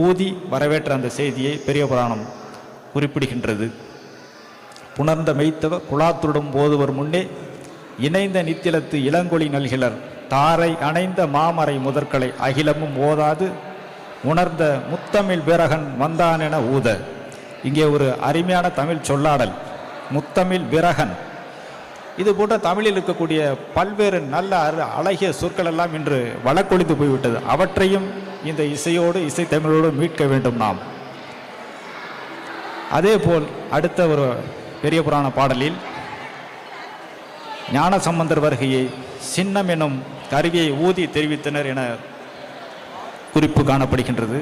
ஊதி வரவேற்ற அந்த செய்தியை பெரிய புராணம் குறிப்பிடுகின்றது. புணர்ந்த மெய்த்தவ குழாத்துடன் போதுவர் முன்னே இணைந்த நித்திலத்து இளங்கொழி நல்கிலர் தாரை அணைந்த மாமறை முதற்களை அகிலமும் ஓதாது உணர்ந்த முத்தமிழ் வீரகன் வந்தான் என ஊத. இங்கே ஒரு அருமையான தமிழ் சொல்லாடல், முத்தமிழ் வீரகன். இது போன்ற தமிழில் இருக்கக்கூடிய பல்வேறு நல்ல அழகிய சொற்கள் எல்லாம் இன்று வழக்கொழிந்து போய்விட்டது. அவற்றையும் இந்த இசையோடு இசை தமிழோடு மீட்க வேண்டும் நாம். அதேபோல் அடுத்த ஒரு பெரிய புராண பாடலில் ஞானசம்பந்தர் வருகையை சின்னம் எனும் கருவியை ஊதி தெரிவித்தனர் என குறிப்பு காணப்படுகின்றது.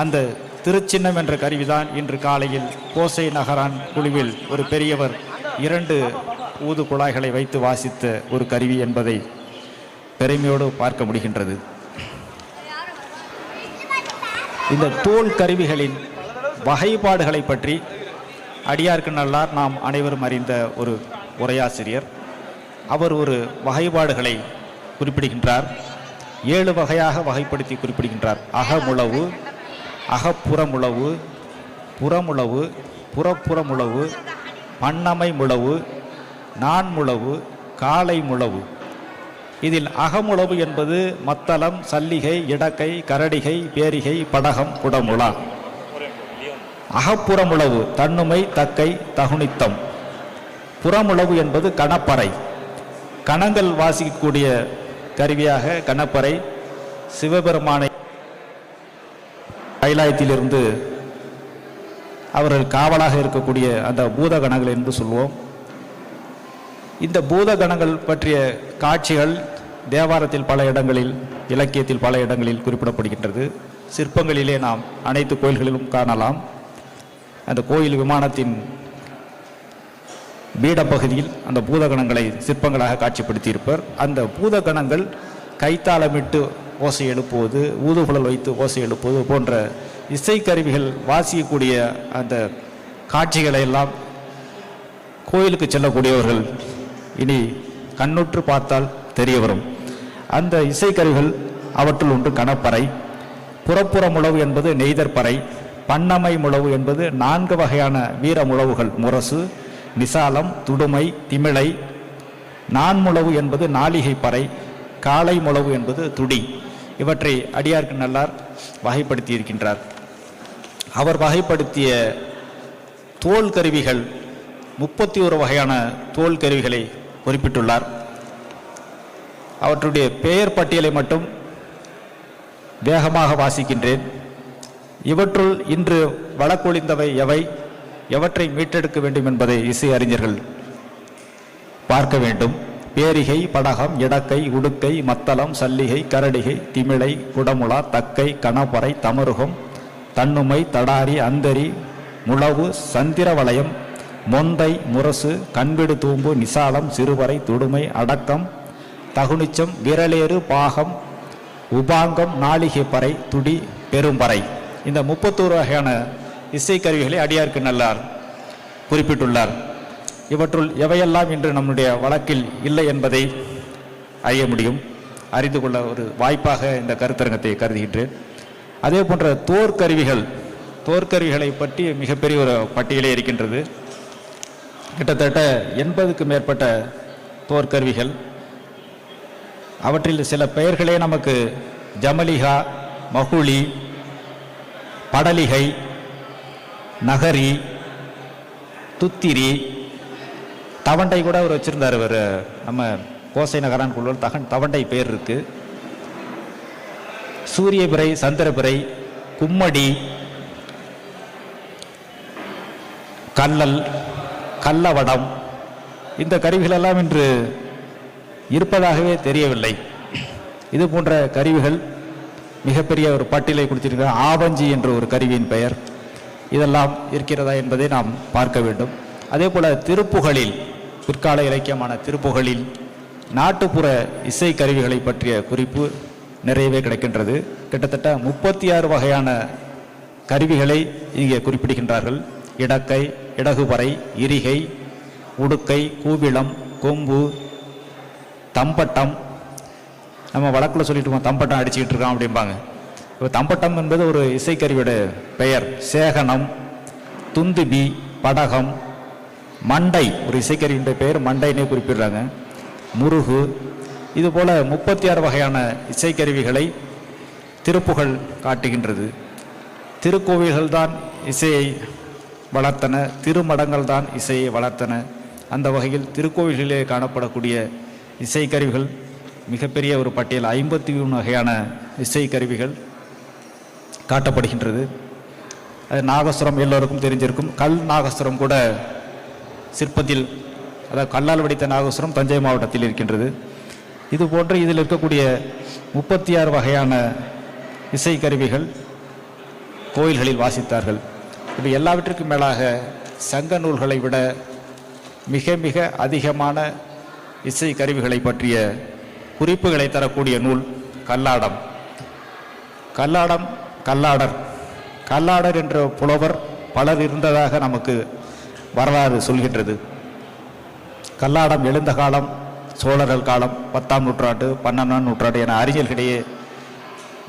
அந்த திருச்சின்னம் என்ற கருவிதான் இன்று காலையில் கோசை நகரான் குழுவில் ஒரு பெரியவர் 2 ஊது குழாய்களை வைத்து வாசித்த ஒரு கருவி என்பதை பெருமையோடு பார்க்க முடிகின்றது. இந்த தோல் கருவிகளின் வகைப்பாடுகளை பற்றி அடியார்க்கு நல்லார் நாம் அனைவரும் அறிந்த ஒரு உரையாசிரியர். அவர் ஒரு வகைப்பாடுகளை குறிப்பிடுகின்றார். 7 வகையாக வகைப்படுத்தி குறிப்பிடுகின்றார். அகமுழவு, அகப்புறமுழவு, புறமுழவு, புறப்புறமுழவு, பண்ணமை முழவு, நான்முழவு, காலை முழவு. இதில் அகமுழவு என்பது மத்தளம், சல்லிகை, இடக்கை, கரடிகை, பேரிகை, படகம், குடமுழா. அகப்புறமுழவு தன்னுமை, தக்கை, தகுனித்தம். புறமுழவு என்பது கணப்பறை, கணங்கள் வாசிக்கக்கூடிய கருவியாக கணப்பறை. சிவபெருமானை கைலாயத்திலிருந்து அவர்கள் காவலாக இருக்கக்கூடிய அந்த பூதகணங்கள் என்று சொல்வோம். இந்த பூதகணங்கள் பற்றிய காட்சிகள் தேவாரத்தில் பல இடங்களில், இலக்கியத்தில் பல இடங்களில் குறிப்பிடப்படுகின்றது. சிற்பங்களிலே நாம் அனைத்து கோயில்களிலும் காணலாம். அந்த கோயில் விமானத்தின் பீடப்பகுதியில் அந்த பூதகணங்களை சிற்பங்களாக காட்சிப்படுத்தியிருப்பர். அந்த பூதகணங்கள் கைத்தாளமிட்டு ஓசை எழுப்புவது, ஊதுகுழல் வைத்து ஓசை எழுப்புவது போன்ற இசைக்கருவிகள் வாசிக்கக்கூடிய அந்த காட்சிகளை எல்லாம் கோயிலுக்கு செல்லக்கூடியவர்கள் இனி கண்ணுற்று பார்த்தால் தெரிய வரும். அந்த இசைக்கருவிகள் அவற்றுள் ஒன்று கணப்பறை. புறப்புற முழவு என்பது நெய்தற்பறை. பண்ணமை முழவு என்பது 4 வகையான வீர முழவுகள், முரசு, நிசாலம், துடுமை, திமிழை. நான்முழவு என்பது நாளிகை பறை. காளை முழவு என்பது துடி. இவற்றை அடியார்க்கு நல்லார் வகைப்படுத்தி இருக்கின்றார். அவர் வகைப்படுத்திய தோல் கருவிகள் 31 வகையான தோல் கருவிகளை குறிப்பிட்டுள்ளார். அவற்றுடைய பெயர் பட்டியலை மட்டும் வேகமாக வாசிக்கின்றேன். இவற்றுள் இன்று வழக்கொழிந்தவை எவை, எவற்றை மீட்டெடுக்க வேண்டும் என்பதை இசை அறிஞர்கள் பார்க்க வேண்டும். பேரிகை, படகம், இடக்கை, உடுக்கை, மத்தளம், சல்லிகை, கரடிகை, திமிழை, குடமுழா, தக்கை, கணப்பறை, தமருகம், தன்னுமை, தடாரி, அந்தரி, முழவு, சந்திரவளையம், மொந்தை, முரசு, கண்விடு தூம்பு, நிசாலம், சிறுவரை, துடுமை, அடக்கம், தகுனிச்சம், விரலேறு, பாகம், உபாங்கம், நாளிகை பறை, துடி, பெரும்பறை. இந்த 31 வகையான இசைக்கருவிகளை அடியார்க்கு நல்லார் குறிப்பிட்டுள்ளார். இவற்றுள் எவையெல்லாம் இன்று நம்முடைய வழக்கில் இல்லை என்பதை அறிய முடியும், அறிந்து கொள்ள ஒரு வாய்ப்பாக இந்த கருத்தரங்கத்தை கருதுகின்றேன். அதே போன்ற தோற்கருவிகளை பற்றி மிகப்பெரிய ஒரு பட்டியலே இருக்கின்றது. கிட்டத்தட்ட 80க்கு மேற்பட்ட தோற்கருவிகள். அவற்றில் சில பெயர்களே நமக்கு ஜமலிகா, மகுளி, படலிகை, நகரி, துத்திரி, தவண்டை கூட அவர் வச்சிருந்தார். அவர் நம்ம கோசை நகரான் குழு தவண்டை பேர் இருக்கு. சூரியபிறை, சந்திரபிறை, கும்மடி, கல்லல், கல்லவடம், இந்த கருவிகளெல்லாம் இன்று இருப்பதாகவே தெரியவில்லை. இது போன்ற கருவிகள் மிகப்பெரிய ஒரு பட்டியலை கொடுத்திருக்கிற ஆவஞ்சி என்ற ஒரு கருவியின் பெயர், இதெல்லாம் இருக்கிறதா என்பதை நாம் பார்க்க வேண்டும். அதே போல திருப்புகழில், பிற்கால இலக்கியமான திருப்புகழில் நாட்டுப்புற இசை கருவிகளை பற்றிய குறிப்பு நிறையவே கிடைக்கின்றது. கிட்டத்தட்ட 36 வகையான கருவிகளை இங்கே குறிப்பிடுகின்றார்கள். இடக்கை, இடகுபறை, இரிகை, உடுக்கை, கூவிளம், கொம்பு, தம்பட்டம். நம்ம வழக்கில் சொல்லிட்டு இருக்கோம் தம்பட்டம் அடிச்சுக்கிட்டு இருக்கோம் அப்படிம்பாங்க. இப்போ தம்பட்டம் என்பது ஒரு இசைக்கருவியோட பெயர். சேகனம், துந்துபி, படகம், மண்டை, ஒரு இசைக்கருவியின் பெயர் மண்டைனே குறிப்பிடுறாங்க. முருகு, இதுபோல 36 வகையான இசைக்கருவிகளை திருப்புகழ் காட்டுகின்றது. திருக்கோவில்கள் தான் இசையை வளர்த்தன, திருமடங்கள் தான் இசையை வளர்த்தன. அந்த வகையில் திருக்கோவில்களிலே காணப்படக்கூடிய இசைக்கருவிகள் மிகப்பெரிய ஒரு பட்டியல், 53 வகையான இசைக்கருவிகள் காட்டப்படுகின்றது. அது நாகஸ்வரம் எல்லோருக்கும் தெரிஞ்சிருக்கும். கல் நாகஸ்வரம் கூட சிற்பத்தில், அதாவது கல்லால் வடித்த நாகஸ்வரம் தஞ்சை மாவட்டத்தில் இருக்கின்றது. இது போன்று இதில் இருக்கக்கூடிய 36 வகையான இசைக்கருவிகள் கோயில்களில் வாசித்தார்கள். இப்போ எல்லாவற்றிற்கும் மேலாக சங்க நூல்களை விட மிக மிக அதிகமான இசை கருவிகளை பற்றிய குறிப்புகளை தரக்கூடிய நூல் கல்லாடம். கல்லாடர் என்ற புலவர் பலர் இருந்ததாக நமக்கு வரலாறு சொல்கின்றது. கல்லாடம் எழுந்த காலம் சோழர்கள் காலம், 10ஆம் நூற்றாண்டு, 12ஆம் நூற்றாண்டு என அறிஞர்களிடையே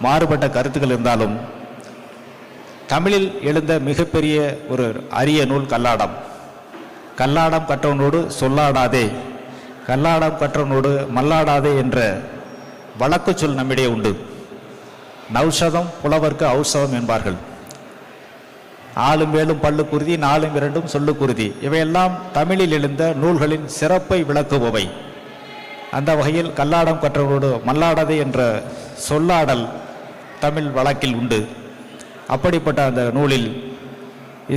மாறுபட்ட கருத்துக்கள் இருந்தாலும் தமிழில் எழுந்த மிகப்பெரிய ஒரு அரிய நூல் கல்லாடம். கல்லாடம் கற்றவனோடு சொல்லாடாதே, கல்லாடம் கற்றவனோடு மல்லாடாதே என்ற வழக்கு சொல் நம்மிடையே உண்டு. நௌஷதம் புலவர்க்கு ஔஷதம் என்பார்கள். ஆளும் வேலும் பல்லு குருதி, நாலும் இரண்டும் சொல்லு குருதி, இவையெல்லாம் தமிழில் எழுந்த நூல்களின் சிறப்பை விளக்குபவை. அந்த வகையில் கல்லாடம் கற்றவனோடு மல்லாடாதே என்ற சொல்லாடல் தமிழ் வழக்கில் உண்டு. அப்படிப்பட்ட அந்த நூலில்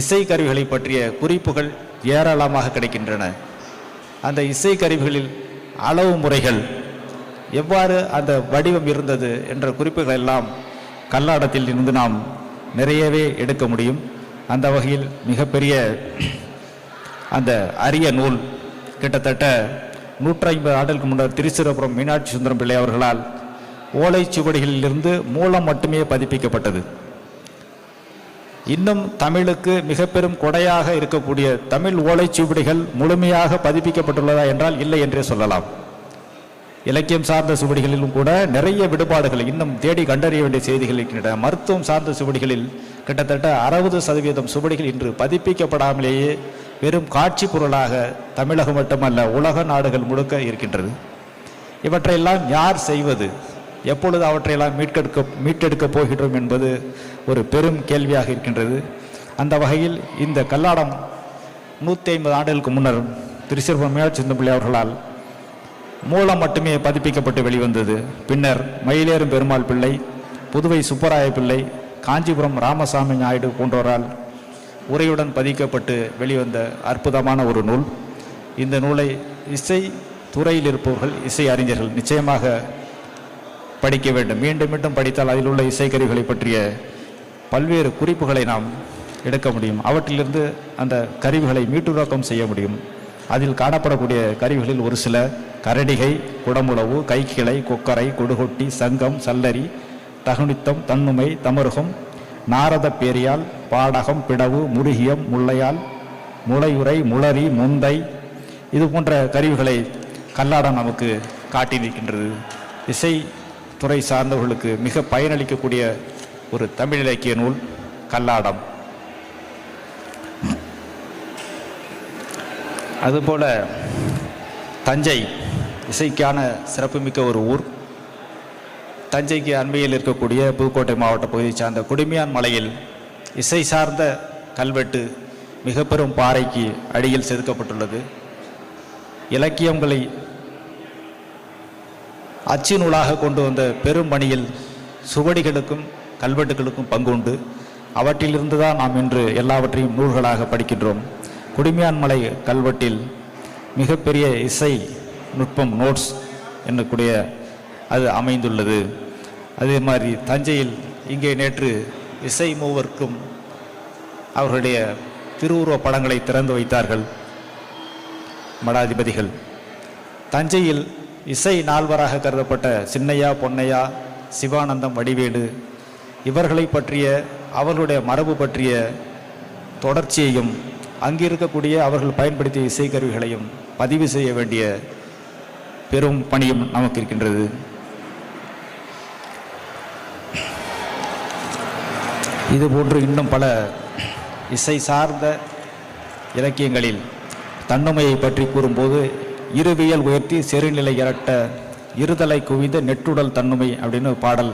இசைக்கருவிகளை பற்றிய குறிப்புகள் ஏராளமாக கிடைக்கின்றன. அந்த இசைக்கருவிகளில் அளவு முறைகள், எவ்வாறு அந்த வடிவம் இருந்தது என்ற குறிப்புகள் எல்லாம் கல்லாடத்தில் இருந்து நாம் நிறையவே எடுக்க முடியும். அந்த வகையில் மிகப்பெரிய அந்த அரிய நூல் கிட்டத்தட்ட 150 ஆண்டுகளுக்கு முன்னர் திருச்சிராப்பள்ளி மீனாட்சி சுந்தரம் பிள்ளை அவர்களால் ஓலைச்சுவடிகளிலிருந்து மூலம் மட்டுமே பதிப்பிக்கப்பட்டது. இன்னும் தமிழுக்கு மிக பெரும் கொடையாக இருக்கக்கூடிய தமிழ் ஓலைச்சுவடிகள் முழுமையாக பதிப்பிக்கப்பட்டுள்ளதா என்றால் இல்லை என்றே சொல்லலாம். இலக்கியம் சார்ந்த சுவடிகளிலும் கூட நிறைய விடுபாடுகள் இன்னும் தேடி கண்டறிய வேண்டிய செய்திகள் இருக்கின்றன. மருத்துவம் சார்ந்த சுவடிகளில் கிட்டத்தட்ட 60% சுவடிகள் இன்று பதிப்பிக்கப்படாமலேயே வெறும் காட்சி பொருளாக தமிழகம் மட்டுமல்ல உலக நாடுகள் முழுக்க இருக்கின்றது. இவற்றையெல்லாம் யார் செய்வது, எப்பொழுது அவற்றையெல்லாம் மீட்டெடுக்கப் போகிறோம் என்பது ஒரு பெரும் கேள்வியாக இருக்கின்றது. அந்த வகையில் இந்த கல்லாடம் 150 ஆண்டுகளுக்கு முன்னர் திருச்சிற்றம்பலம் மீனாட்சி சுந்தரம்பிள்ளை அவர்களால் மூலம் மட்டுமே பதிப்பிக்கப்பட்டு வெளிவந்தது. பின்னர் மயிலேறும் பெருமாள் பிள்ளை, புதுவை சுப்பராய பிள்ளை, காஞ்சிபுரம் ராமசாமி நாயுடு போன்றோரால் உரையுடன் பதிக்கப்பட்டு வெளிவந்த அற்புதமான ஒரு நூல். இந்த நூலை இசை துறையில் இருப்பவர்கள், இசை அறிஞர்கள் நிச்சயமாக படிக்க வேண்டும். மீண்டும் மீண்டும் படித்தால் அதில் உள்ள இசைக்கருவிகளை பற்றிய பல்வேறு குறிப்புகளை நாம் எடுக்க முடியும். அவற்றிலிருந்து அந்த கருவிகளை மீட்டுருவாக்கம் செய்ய முடியும். அதில் காணப்படக்கூடிய கருவிகளில் ஒரு சில கரடிகை, குடமுழவு, கைக்கிளை, கொக்கரை, கொடுகொட்டி, சங்கம், சல்லரி, தகுனித்தம், தன்னுமை, தமருகம், நாரத பேரியால், பாடகம், பிடவு, முருகியம், முல்லையால், முளையுரை, முளரி, முந்தை, இது போன்ற கருவிகளை கல்லாடம் நமக்கு காட்டி நிற்கின்றது. இசை துறை சார்ந்தவர்களுக்கு மிக பயனளிக்கக்கூடிய ஒரு தமிழ் இலக்கிய நூல் கல்லாடம். அதுபோல தஞ்சை இசைக்கான சிறப்புமிக்க ஒரு ஊர். தஞ்சைக்கு அண்மையில் இருக்கக்கூடிய புதுக்கோட்டை மாவட்ட பகுதியை சார்ந்த குடுமியான் மலையில் இசை சார்ந்த கல்வெட்டு மிக பெரும் பாறைக்கு அடியில் செதுக்கப்பட்டுள்ளது. இலக்கியங்களை அச்சு நூலாக கொண்டு வந்த பெரும் பணியில் சுவடிகளுக்கும் கல்வெட்டுகளுக்கும் பங்குண்டு. அவற்றிலிருந்து தான் நாம் இன்று எல்லாவற்றையும் நூல்களாக படிக்கின்றோம். குடுமியான் மலை கல்வெட்டில் மிகப்பெரிய இசை நுட்பம் நோட்ஸ் என்னக்கூடிய அது அமைந்துள்ளது. அதே மாதிரி தஞ்சையில் இங்கே நேற்று இசை மூவருக்கும் அவர்களுடைய திருவுருவ படங்களை திறந்து வைத்தார்கள் மடாதிபதிகள். தஞ்சையில் இசை நால்வராக கருதப்பட்ட சின்னையா, பொன்னையா, சிவானந்தம், வடிவேலு இவர்களை பற்றிய அவர்களுடைய மரபு பற்றிய தொடர்ச்சியையும் அங்கிருக்கக்கூடிய அவர்கள் பயன்படுத்திய இசைக்கருவிகளையும் பதிவு செய்ய வேண்டிய பெரும் பணியும் நமக்கு இருக்கின்றது. இதுபோன்று இன்னும் பல இசை சார்ந்த இலக்கியங்களில் தன்னுமையை பற்றி கூறும்போது இருவியல் உயர்த்தி செருநிலை இரட்ட இருதலை குவிந்த நெட்டுடல் தன்னுமை அப்படின்னு பாடல்.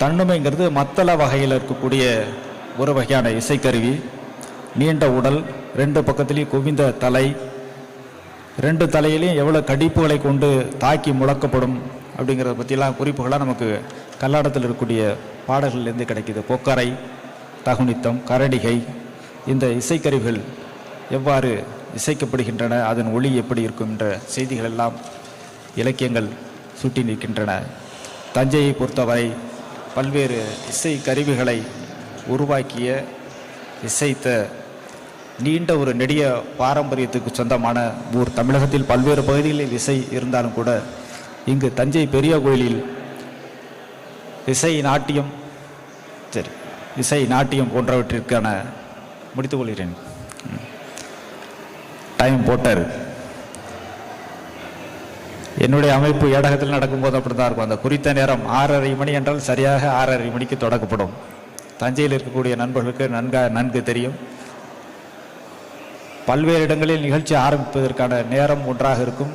தன்னுமைங்கிறது மத்தள வகையில் இருக்கக்கூடிய ஒரு வகையான இசைக்கருவி. நீண்ட உடல், 2 பக்கத்திலையும் குவிந்த தலை, 2 தலையிலையும் எவ்வளோ கடிப்புகளை கொண்டு தாக்கி முழக்கப்படும் அப்படிங்கிறத பற்றிலாம் குறிப்புகளாக நமக்கு கல்லாடத்தில் இருக்கக்கூடிய பாடல்களிலிருந்து கிடைக்கிது. கொக்கரை, தகுனித்தம், கரடிகை, இந்த இசைக்கருவிகள் எவ்வாறு இசைக்கப்படுகின்றன, அதன் ஒளி எப்படி இருக்கும் என்ற செய்திகள் எல்லாம் இலக்கியங்கள் சுட்டி நிற்கின்றன. தஞ்சையை பொறுத்தவரை பல்வேறு இசை கருவிகளை உருவாக்கிய இசைத்த நீண்ட ஒரு நெடிய பாரம்பரியத்துக்கு சொந்தமான ஊர். தமிழகத்தில் பல்வேறு பகுதிகளில் இசை இருந்தாலும் கூட இங்கு தஞ்சை பெரிய கோயிலில் இசை நாட்டியம் போன்றவற்றிற்கான முடித்துக் கொள்கிறேன். டைம் போட்டார். என்னுடைய அமைப்பு ஏடகத்தில் நடக்கும்போது அப்படி தான் இருக்கும். அந்த குறித்த நேரம் 6:30 மணி என்றால் சரியாக 6:30 மணிக்கு தொடக்கப்படும். தஞ்சையில் இருக்கக்கூடிய நண்பர்களுக்கு நன்கு தெரியும். பல்வேறு இடங்களில் நிகழ்ச்சி ஆரம்பிப்பதற்கான நேரம் ஒன்றாக இருக்கும்,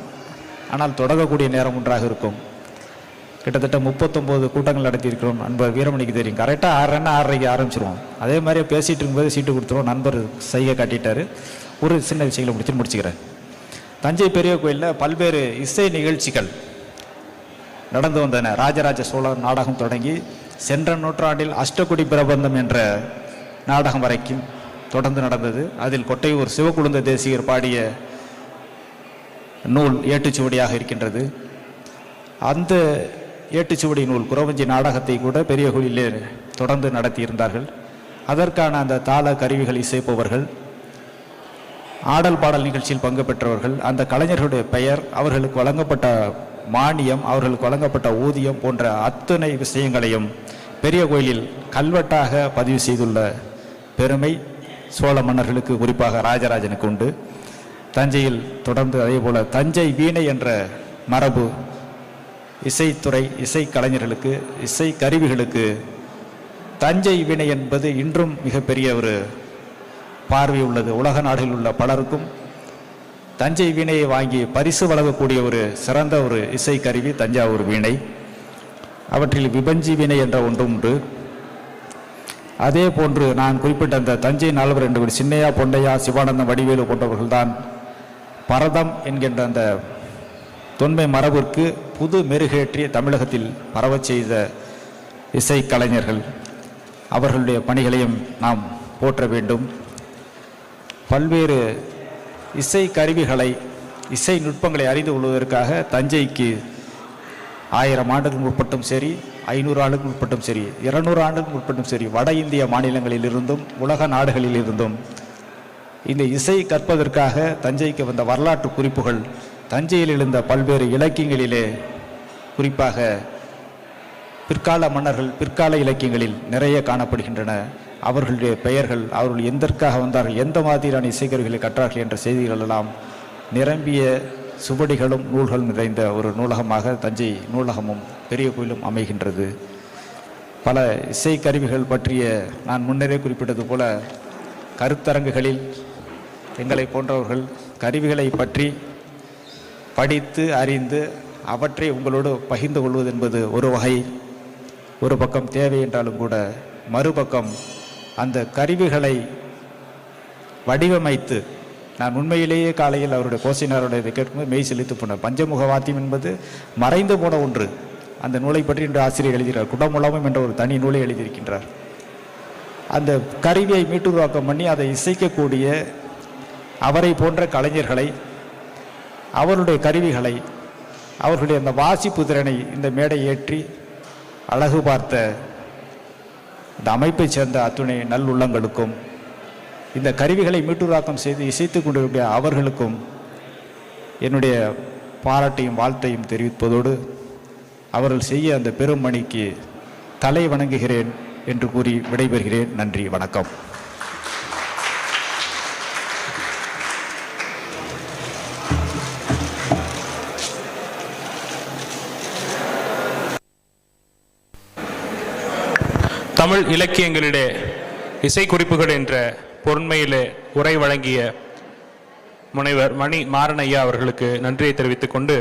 ஆனால் தொடங்கக்கூடிய நேரம் ஒன்றாக இருக்கும். கிட்டத்தட்ட 39 கூட்டங்கள் நடத்தியிருக்கிறோம். நண்பர் வீரமணிக்கு தெரியும். கரெக்டாக 6:30 ஆரம்பிச்சிருவோம். அதே மாதிரியே பேசிகிட்டு இருக்கும்போது சீட்டு கொடுத்துருவோம். நண்பர் செய்கை காட்டிட்டார். ஒரு சின்ன விஷயங்களை முடிச்சுக்கிறேன். தஞ்சை பெரிய கோயிலில் பல்வேறு இசை நிகழ்ச்சிகள் நடந்து வந்தன. ராஜராஜ சோழர் நாடகம் தொடங்கி சென்ற நூற்றாண்டில் அஷ்டகுடி பிரபந்தம் என்ற நாடகம் வரைக்கும் தொடர்ந்து நடந்தது. அதில் கொட்டையூர் சிவகுழுந்த தேசிகர் பாடிய நூல் ஏட்டுச்சுவடியாக இருக்கின்றது. அந்த ஏட்டுச்சுவடி நூல் குறவஞ்சி நாடகத்தை கூட பெரிய கோயிலே தொடர்ந்து நடத்தியிருந்தார்கள். அதற்கான அந்த தாள கருவிகள் இசைப்பவர்கள், ஆடல் பாடல் நிகழ்ச்சியில் பங்கு பெற்றவர்கள், அந்த கலைஞர்களுடைய பெயர், அவர்களுக்கு வழங்கப்பட்ட மானியம், அவர்களுக்கு வழங்கப்பட்ட ஊதியம் போன்ற அத்தனை விஷயங்களையும் பெரிய கோயிலில் கல்வெட்டாக பதிவு செய்துள்ள பெருமை சோழ மன்னர்களுக்கு, குறிப்பாக ராஜராஜனுக்கு உண்டு. தஞ்சையில் தொடர்ந்து அதே போல தஞ்சை வீணை என்ற மரபு இசைத்துறை, இசை கலைஞர்களுக்கு, இசை கருவிகளுக்கு தஞ்சை வீணை என்பது இன்றும் மிகப்பெரிய ஒரு பார்வை உள்ளது. உலக நாடுகளில் உள்ள பலருக்கும் தஞ்சை வீணையை வாங்கி பரிசு வழங்கக்கூடிய ஒரு சிறந்த ஒரு இசை கருவி தஞ்சாவூர் வீணை. அவற்றில் விபஞ்சி வினை என்ற ஒன்றும் உண்டு. அதே போன்று நான் குறிப்பிட்ட அந்த தஞ்சை நால்வர் என்று சின்னையா, பொன்னையா, சிவானந்தம், வடிவேலு போன்றவர்கள்தான் பரதம் என்கின்ற அந்த தொன்மை மரபிற்கு புது மெருகேற்றி தமிழகத்தில் பரவச் செய்த இசை கலைஞர்கள். அவர்களுடைய பணிகளையும் நாம் போற்ற வேண்டும். பல்வேறு இசை கருவிகளை, இசை நுட்பங்களை அறிந்து கொள்வதற்காக தஞ்சைக்கு 1000 ஆண்டுகள் முற்பட்டும் சரி, 500 ஆண்டுகள் முற்பட்டும் சரி, 200 ஆண்டுகள் முற்பட்டும் சரி, வட இந்திய மாநிலங்களிலிருந்தும் உலக நாடுகளிலிருந்தும் இந்த இசை கற்பதற்காக தஞ்சைக்கு வந்த வரலாற்று குறிப்புகள் தஞ்சையில் எழுந்த பல்வேறு இலக்கியங்களிலே, குறிப்பாக பிற்கால மன்னர்கள் பிற்கால இலக்கியங்களில் நிறைய காணப்படுகின்றன. அவர்களுடைய பெயர்கள், அவர்கள் எதற்காக வந்தார்கள், எந்த மாதிரியான இசைக்கருவிகளை கற்றார்கள் என்ற செய்திகள் எல்லாம் நிரம்பிய சுவடிகளும் நூல்களும் நிறைந்த ஒரு நூலகமாக தஞ்சை நூலகமும் பெரிய கோயிலும் அமைகின்றது. பல இசைக்கருவிகள் பற்றிய நான் முன்னரே குறிப்பிட்டது போல கருத்தரங்குகளில் எங்களை போன்றவர்கள் கருவிகளை பற்றி படித்து அறிந்து அவற்றை உங்களோடு பகிர்ந்து கொள்வது என்பது ஒரு வகை, ஒரு பக்கம் தேவை என்றாலும் கூட, மறுபக்கம் அந்த கருவிகளை வடிவமைத்து, நான் உண்மையிலேயே காலையில் அவருடைய கோசைனாருடைய இதை கேட்கும்போது மெய் செலுத்து போனேன். பஞ்சமுக வாத்தியம் என்பது மறைந்து போன ஒன்று. அந்த நூலை பற்றி இன்று ஆசிரியர் எழுதுகிறார். குடமுழவும் என்ற ஒரு தனி நூலை எழுதியிருக்கின்றார். அந்த கருவியை மீட்டுருவாக்கம் பண்ணி அதை இசைக்கக்கூடிய அவரை போன்ற கலைஞர்களை, அவருடைய கருவிகளை, அவர்களுடைய அந்த வாசிப்பு திறனை இந்த மேடை ஏற்றி அழகு பார்த்த இந்த அமைப்பை சேர்ந்த அத்துணை நல்லுள்ளங்களுக்கும், இந்த கருவிகளை மீட்டுருவாக்கம் செய்து இசைத்து கொண்டிருக்கிற அவர்களுக்கும் என்னுடைய பாராட்டையும் வாழ்த்தையும் தெரிவிப்பதோடு, அவர்கள் செய்ய அந்த பெரும் பணிக்கு தலை வணங்குகிறேன் என்று கூறி விடைபெறுகிறேன். நன்றி, வணக்கம். தமிழ் இலக்கியங்களிலே இசைக்குறிப்புகள் என்ற பொருண்மையிலே உரை வழங்கிய முனைவர் மணி மாறன் ஐயா அவர்களுக்கு நன்றியை தெரிவித்துக் கொண்டு